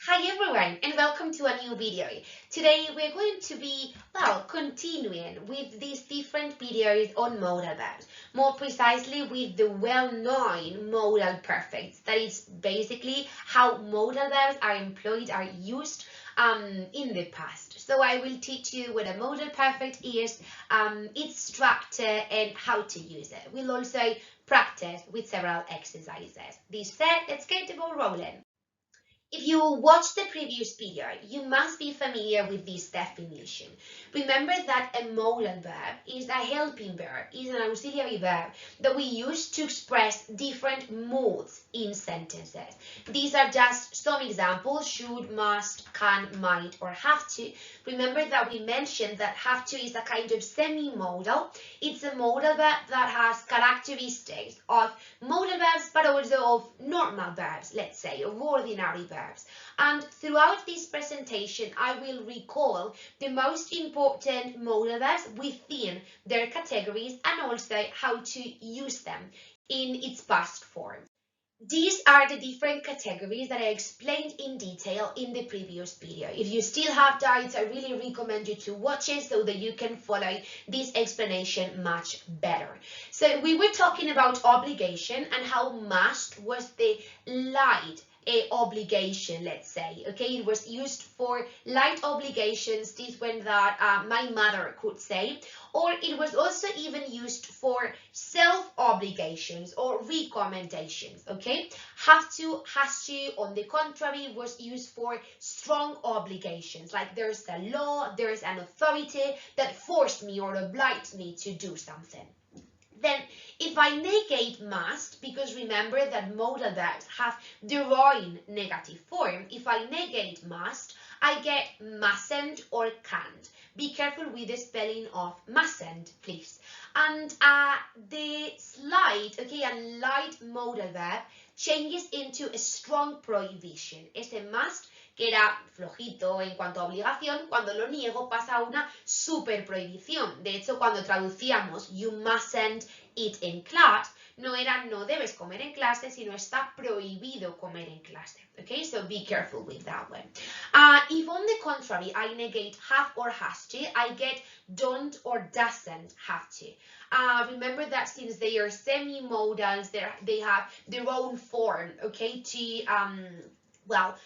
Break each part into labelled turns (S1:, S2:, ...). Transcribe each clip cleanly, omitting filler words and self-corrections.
S1: Hi everyone and welcome to a new video. Today we're going to be, continuing with these different videos on modal verbs. More precisely with the well-known modal perfects. That is basically how modal verbs are employed, are used in the past. So I will teach you what a modal perfect is, its structure and how to use it. We'll also practice with several exercises. This said, let's get the ball rolling. If you watched the previous video, you must be familiar with this definition. Remember that a modal verb is a helping verb, is an auxiliary verb that we use to express different moods in sentences. These are just some examples: should, must, can, might, or have to. Remember that we mentioned that have to is a kind of semi-modal. It's a modal verb that has characteristics of modal verbs, but also of normal verbs, let's say, of ordinary verbs. And throughout this presentation, I will recall the most important modal verbs within their categories and also how to use them in its past form. These are the different categories that I explained in detail in the previous video. If you still have doubts, I really recommend you to watch it so that you can follow this explanation much better. So we were talking about obligation and how must was the light obligation, let's say. Okay, it was used for light obligations, this one that my mother could say, or it was also even used for self-obligations or recommendations. Okay, have to, has to, on the contrary, was used for strong obligations, like there's a law, there's an authority that forced me or obliged me to do something. Then if I negate must, because remember that modal verbs have their own negative form, if I negate must, I get mustn't or can't. Be careful with the spelling of mustn't, please. And the slight, okay, a light modal verb changes into a strong prohibition. Ese must, que era flojito en cuanto a obligación, cuando lo niego pasa a una super prohibición. De hecho, cuando traducíamos you mustn't eat in class, no era no debes comer en clase, sino está prohibido comer en clase. Okay, so be careful with that one. If on the contrary I negate have or has to, I get don't or doesn't have to. Remember that since they are semi-modals, they have their own form, okay, to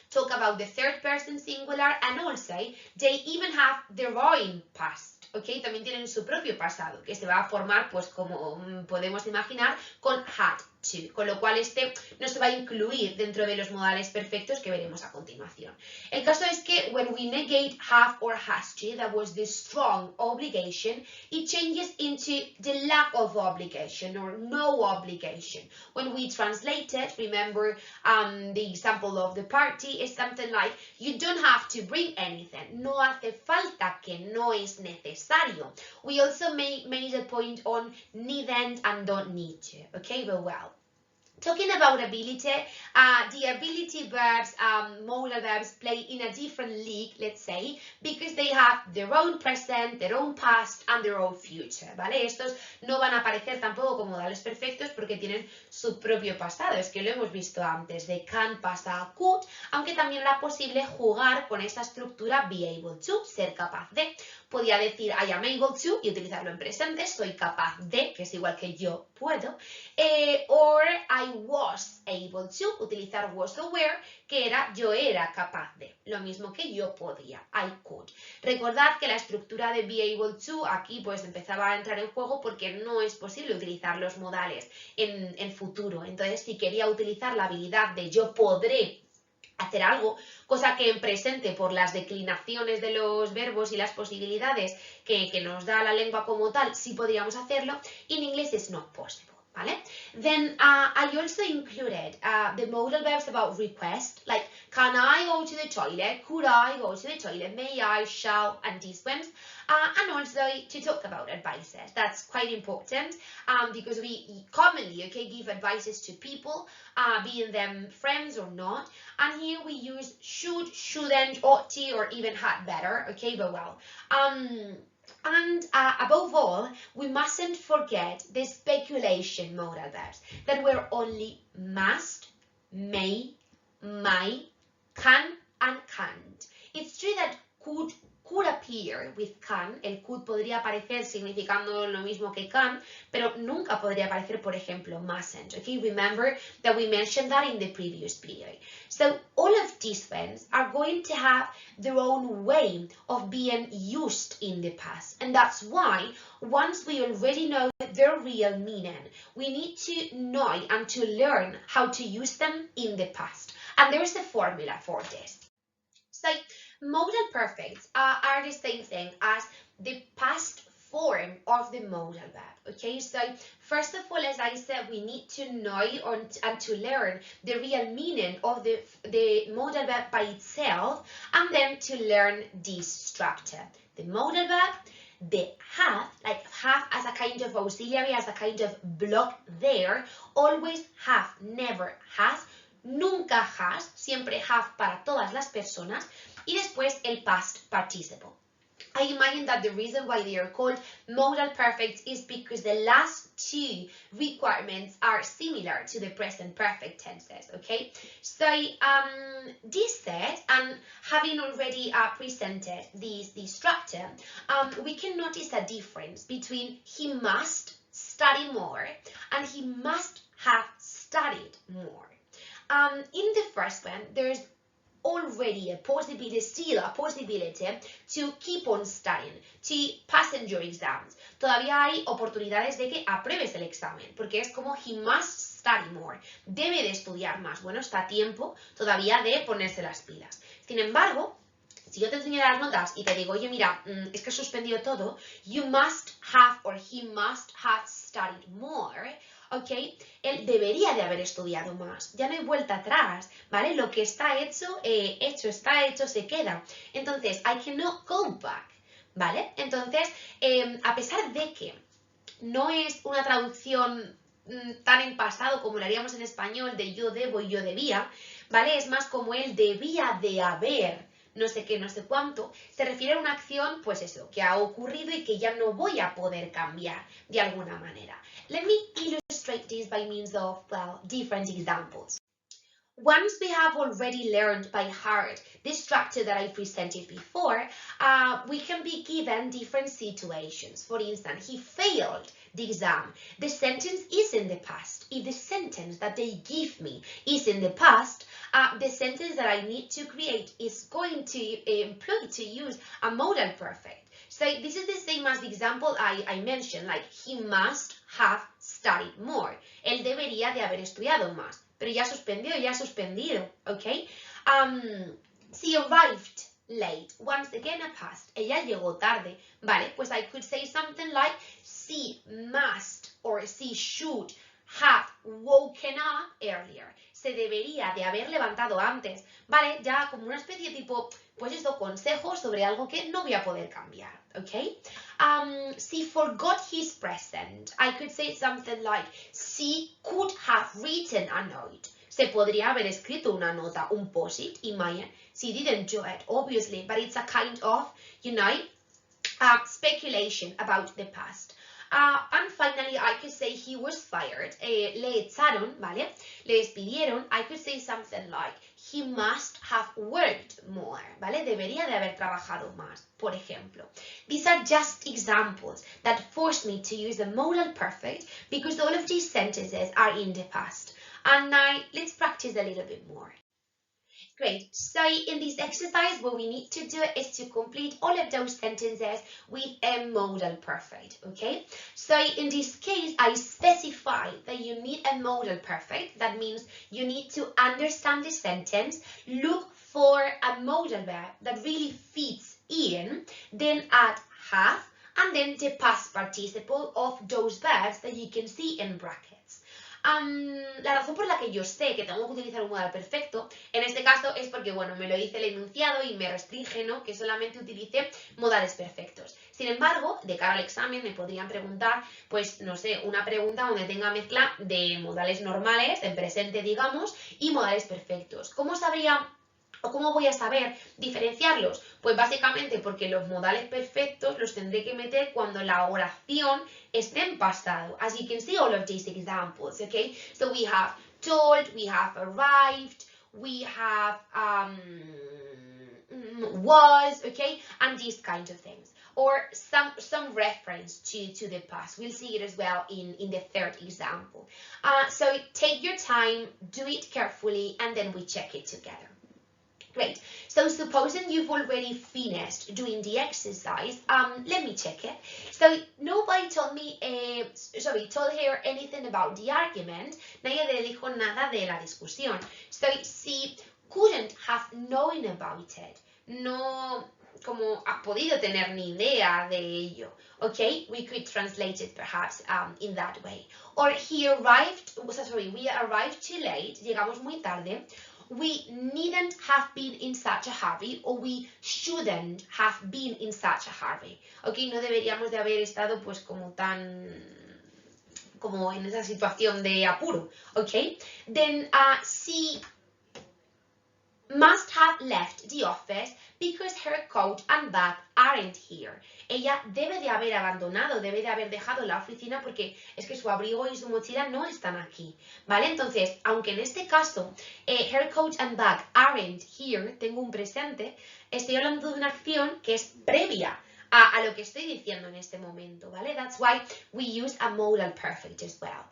S1: talk about the third person singular, and also they even have their own past, ¿ok? También tienen su propio pasado, que se va a formar, pues como podemos imaginar, con had to, con lo cual este no se va a incluir dentro de los modales perfectos que veremos a continuación. El caso es que when we negate have or has to, that was the strong obligation, it changes into the lack of obligation or no obligation. When we translate it, remember the example of the party is something like you don't have to bring anything. No hace falta, que no es necesario. We also made a point on needn't and don't need to. Okay, but well. Talking about ability, the ability verbs, modal verbs play in a different league, let's say, because they have their own present, their own past, and their own future, ¿vale? Estos no van a aparecer tampoco como modales perfectos porque tienen su propio pasado, es que lo hemos visto antes, de can pasa a could, aunque también era posible jugar con esta estructura be able to, ser capaz de. Podía decir I am able to y utilizarlo en presente, soy capaz de, que es igual que yo puedo, or I was able to, utilizar was aware, que era yo era capaz de, lo mismo que yo podía, I could. Recordad que la estructura de be able to aquí pues empezaba a entrar en juego porque no es posible utilizar los modales en futuro. Entonces, si quería utilizar la habilidad de yo podré hacer algo, cosa que en presente por las declinaciones de los verbos y las posibilidades que nos da la lengua como tal, sí podríamos hacerlo, in English it's not possible. ¿Vale? Then I also included the modal verbs about request, like can I go to the toilet, could I go to the toilet, may I, shall, and these ones, and also to talk about advices. That's quite important because we commonly, okay, give advices to people, being them friends or not, and here we use should, shouldn't, ought to, or even had better, okay, but well. And above all, we mustn't forget the speculation modal verbs that were only must, may, might, can, and true that could appear with can. El could podría aparecer significando lo mismo que can, pero nunca podría aparecer, por ejemplo, mustn't. Okay, remember that we mentioned that in the previous video. So all of these verbs are going to have their own way of being used in the past, and that's why once we already know their real meaning, we need to know and to learn how to use them in the past. And there's a formula for this. So modal perfects are the same thing as the past form of the modal verb. Okay, so first of all, as I said, we need to know and to learn the real meaning of the modal verb by itself, and then to learn this structure. The modal verb, the have, like have as a kind of auxiliary, as a kind of block there, always have, never has, nunca has, siempre have para todas las personas, y después el past participle. I imagine that the reason why they are called modal perfects is because the last two requirements are similar to the present perfect tenses, okay? So this said, and having already presented this structure, we can notice a difference between he must study more and he must have studied more. In the first one, there's already a possibility, still a possibility to keep on studying, to pass your exams. Todavía hay oportunidades de que apruebes el examen, porque es como he must study more, debe de estudiar más. Bueno, está a tiempo todavía de ponerse las pilas. Sin embargo, si yo te enseño las notas y te digo, oye, mira, es que he suspendido todo, you must have or he must have studied more, ¿ok? Él debería de haber estudiado más. Ya no hay vuelta atrás, ¿vale? Lo que está hecho, está hecho, se queda. Entonces, I cannot go back, ¿vale? Entonces, a pesar de que no es una traducción tan en pasado como lo haríamos en español de yo debo y yo debía, ¿vale? Es más como él debía de haber no sé qué, no sé cuánto, se refiere a una acción, pues eso, que ha ocurrido y que ya no voy a poder cambiar de alguna manera. Let me illustrate this by means of, well, different examples. Once we have already learned by heart the structure that I presented before, we can be given different situations. For instance, he failed the exam. The sentence is in the past. If the sentence that they give me is in the past, the sentence that I need to create is going to employ to use a modal perfect. So this is the same as the example I mentioned, like he must have studied more. Él debería de haber estudiado más. Pero ya suspendió, ya ha suspendido, ¿ok? She arrived late. Once again, a past. Ella llegó tarde. Vale, pues I could say something like she must or she should have woken up earlier. Se debería de haber levantado antes. Vale, ya como una especie de tipo, pues eso, consejos sobre algo que no voy a poder cambiar, ¿ok? She forgot his present. I could say something like, she could have written a note. Se podría haber escrito una nota, un post-it, imagine. She didn't do it, obviously, but it's a kind of, you know, speculation about the past. And finally, I could say he was fired. Le echaron, ¿vale? Le despidieron. I could say something like, he must have worked more, ¿vale? Debería de haber trabajado más, por ejemplo. These are just examples that force me to use the modal perfect because all of these sentences are in the past. And now, let's practice a little bit more. Great. So in this exercise, what we need to do is to complete all of those sentences with a modal perfect, okay? So in this case, I specify that you need a modal perfect. That means you need to understand the sentence, look for a modal verb that really fits in, then add have, and then the past participle of those verbs that you can see in brackets. La razón por la que yo sé que tengo que utilizar un modal perfecto, en este caso es porque, bueno, me lo dice el enunciado y me restringe, ¿no?, que solamente utilice modales perfectos. Sin embargo, de cara al examen me podrían preguntar, pues, no sé, una pregunta donde tenga mezcla de modales normales, en presente, digamos, y modales perfectos. ¿Cómo sabría o cómo voy a saber diferenciarlos? Pues básicamente porque los modales perfectos los tendré que meter cuando la oración esté en pasado. As you can see all of these examples, okay? So we have told, we have arrived, we have was, okay, and these kinds of things. Or some reference to the past. We'll see it as well in the third example. So take your time, do it carefully, and then we check it together. Great. So supposing you've already finished doing the exercise, let me check it. So nobody told me, told her anything about the argument. Nadie le dijo nada de la discusión. So she couldn't have known about it. No, como ha podido tener ni idea de ello. Okay, we could translate it perhaps in that way. Or we arrived too late. Llegamos muy tarde. We needn't have been in such a hurry, or we shouldn't have been in such a hurry. Okay, no deberíamos de haber estado pues como en esa situación de apuro. Okay, then she must have left the office because her coat and bag aren't here. Ella debe de haber abandonado, debe de haber dejado la oficina porque es que su abrigo y su mochila no están aquí, ¿vale? Entonces, aunque en este caso her coat and bag aren't here, tengo un presente, estoy hablando de una acción que es previa a lo que estoy diciendo en este momento, ¿vale? That's why we use a modal perfect as well.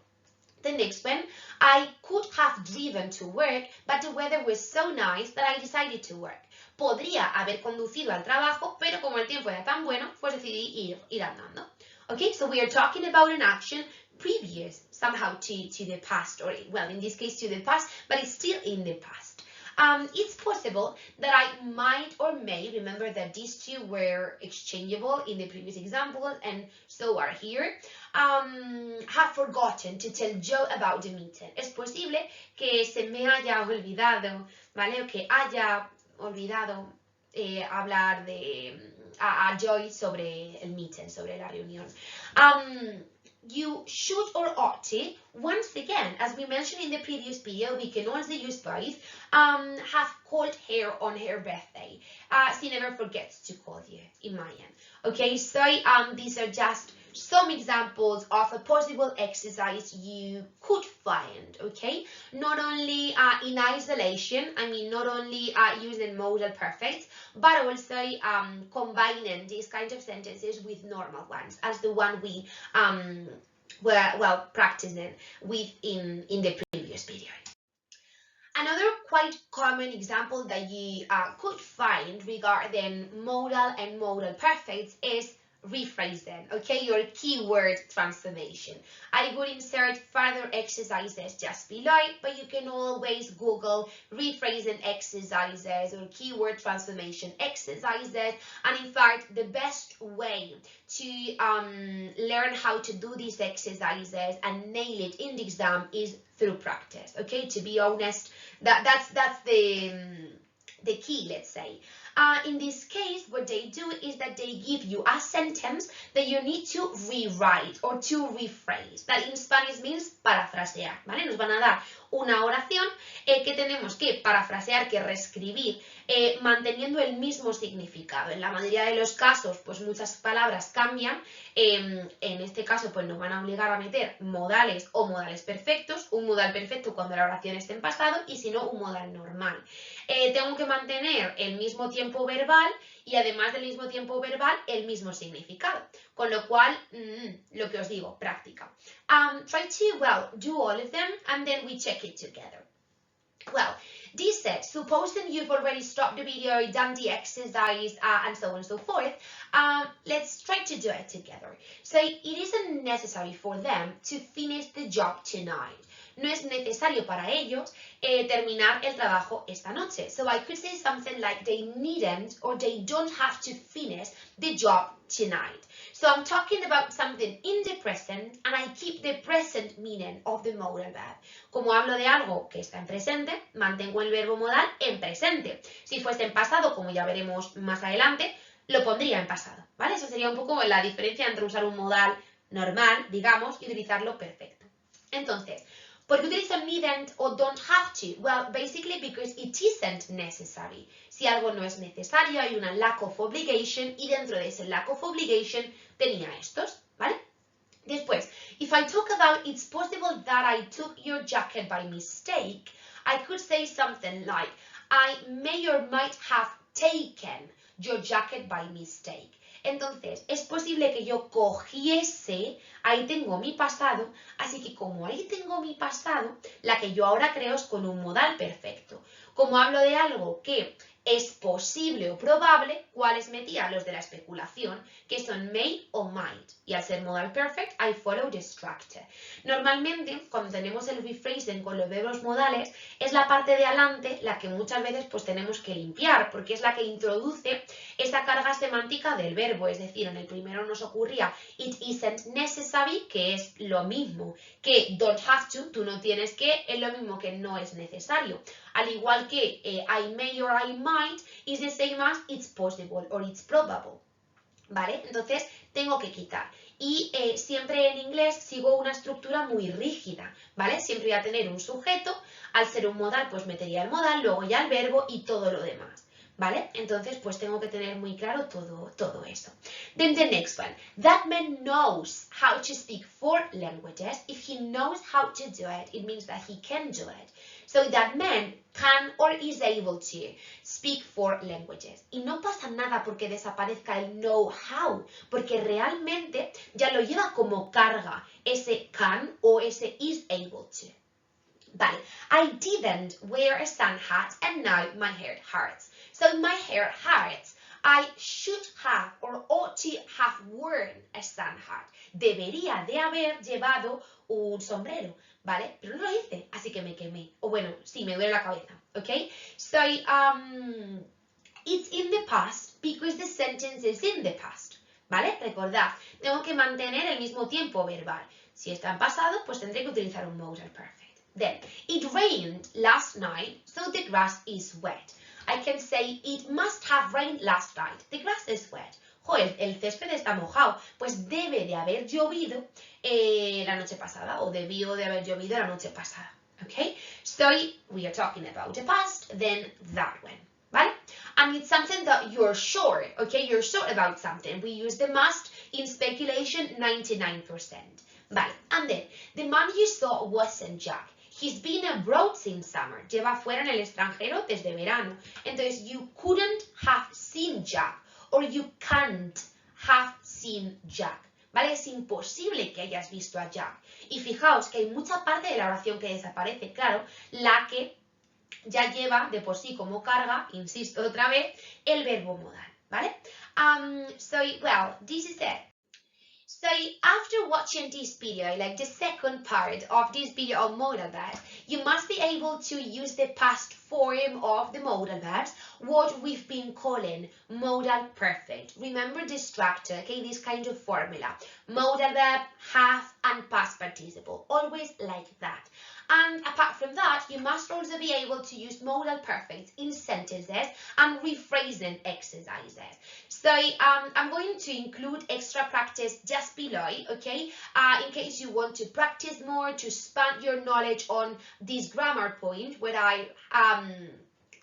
S1: The next one, I could have driven to work, but the weather was so nice that I decided to work. Podría haber conducido al trabajo, pero como el tiempo era tan bueno, pues decidí ir andando. Okay, so we are talking about an action previous somehow to the past, or well, in this case to the past, but it's still in the past. It's possible that I might or may, remember that these two were exchangeable in the previous examples and so are here, have forgotten to tell Joe about the meeting. Es posible que se me haya olvidado, ¿vale? O que haya olvidado hablar a Joy sobre el meeting, sobre la reunión. You should or ought to, once again, as we mentioned in the previous video, we can also use both, have called her on her birthday. She never forgets to call you, in my end. Okay, so these are just some examples of a possible exercise you could find, okay? Not only in isolation, I mean not only using modal perfects, but also combining these kinds of sentences with normal ones, as the one we were practicing with in the previous video. Another quite common example that you could find regarding modal and modal perfects is rephrasing, okay, your keyword transformation. I would insert further exercises just below, but you can always Google rephrasing exercises or keyword transformation exercises, and in fact the best way to learn how to do these exercises and nail it in the exam is through practice, okay? To be honest, that's the key, let's say. In this case, what they do is that they give you a sentence that you need to rewrite or to rephrase. That in Spanish means parafrasear, ¿vale? Nos van a dar una oración que tenemos que parafrasear, que reescribir, manteniendo el mismo significado. En la mayoría de los casos, pues muchas palabras cambian. En este caso, pues nos van a obligar a meter modales o modales perfectos. Un modal perfecto cuando la oración esté en pasado y si no, un modal normal. Tengo que mantener el mismo tiempo verbal y además del mismo tiempo verbal, el mismo significado. Con lo cual, lo que os digo, práctica. Try to, do all of them and then we check it together. Well, this said, supposing you've already stopped the video, done the exercise, and so on and so forth, let's try to do it together. So it isn't necessary for them to finish the job tonight. No es necesario para ellos terminar el trabajo esta noche. So I could say something like they needn't or they don't have to finish the job tonight. So I'm talking about something in the present and I keep the present meaning of the modal verb. Como hablo de algo que está en presente, mantengo el verbo modal en presente. Si fuese en pasado, como ya veremos más adelante, lo pondría en pasado, ¿vale? Eso sería un poco la diferencia entre usar un modal normal, digamos, y utilizarlo perfecto. Entonces, ¿por qué utilizo needn't o don't have to? Well, basically because it isn't necessary. Si algo no es necesario, hay una lack of obligation y dentro de ese lack of obligation tenía estos, ¿vale? Después, if I talk about it's possible that I took your jacket by mistake, I could say something like I may or might have taken your jacket by mistake. Entonces, es posible que yo cogiese, ahí tengo mi pasado, así que como ahí tengo mi pasado, la que yo ahora creo es con un modal perfecto. Como hablo de algo que es posible o probable, ¿cuáles metía? Los de la especulación, que son may o might. Y al ser modal perfect, I follow the structure. Normalmente, cuando tenemos el rephrasing con los verbos modales, es la parte de adelante la que muchas veces pues tenemos que limpiar, porque es la que introduce esa carga semántica del verbo. Es decir, en el primero nos ocurría it isn't necessary, que es lo mismo que don't have to, tú no tienes que, es lo mismo que no es necesario. Al igual que I may or I might is the same as it's possible or it's probable. ¿Vale? Entonces tengo que quitar. Y siempre en inglés sigo una estructura muy rígida, ¿vale? Siempre voy a tener un sujeto, al ser un modal pues metería el modal, luego ya el verbo y todo lo demás, ¿vale? Entonces pues tengo que tener muy claro todo eso. Then the next one. That man knows how to speak 4 languages. If he knows how to do it, it means that he can do it. So that man can or is able to speak 4 languages. Y no pasa nada porque desaparezca el know how, porque realmente ya lo lleva como carga ese can o ese is able to. Vale, I didn't wear a sun hat and now my hair hurts. So my hair hurts. I should have or ought to have worn a sun hat. Debería de haber llevado un sombrero, ¿vale? Pero no lo hice, así que me quemé. O bueno, sí, me duele la cabeza, ¿ok? So, it's in the past because the sentence is in the past, ¿vale? Recordad, tengo que mantener el mismo tiempo verbal. Si está en pasado, pues tendré que utilizar un modal perfect. Then, it rained last night, so the grass is wet. I can say, it must have rained last night. The grass is wet. Joder, el césped está mojado. Pues debe de haber llovido la noche pasada, o debió de haber llovido la noche pasada. Okay? So, we are talking about the past, then that one. ¿Vale? And it's something that you're sure, okay? You're sure about something. We use the must in speculation 99%. Vale, and then, the man you saw wasn't Jack. He's been abroad since summer. Lleva fuera en el extranjero desde verano. Entonces, you couldn't have seen Jack. Or you can't have seen Jack. ¿Vale? Es imposible que hayas visto a Jack. Y fijaos que hay mucha parte de la oración que desaparece. Claro, la que ya lleva de por sí como carga, insisto otra vez, el verbo modal. ¿Vale? So, well, this is it. So after watching this video, like the second part of this video on modal verbs, you must be able to use the past form of the modal verbs, what we've been calling modal perfect. Remember this structure, okay, this kind of formula. Modal verb, have, and past participle, always like that. And apart from that, you must also be able to use modal perfect in sentences and rephrasing exercises. So I'm going to include extra practice just below, okay, in case you want to practice more, to expand your knowledge on this grammar point, where I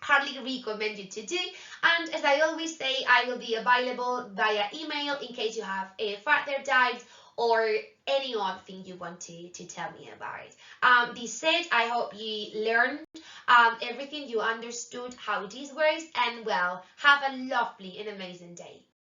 S1: hardly recommend you to do. And as I always say, I will be available via email in case you have further doubts or any other thing you want to tell me about. This said, I hope you learned everything, you understood how this works, and well, have a lovely and amazing day.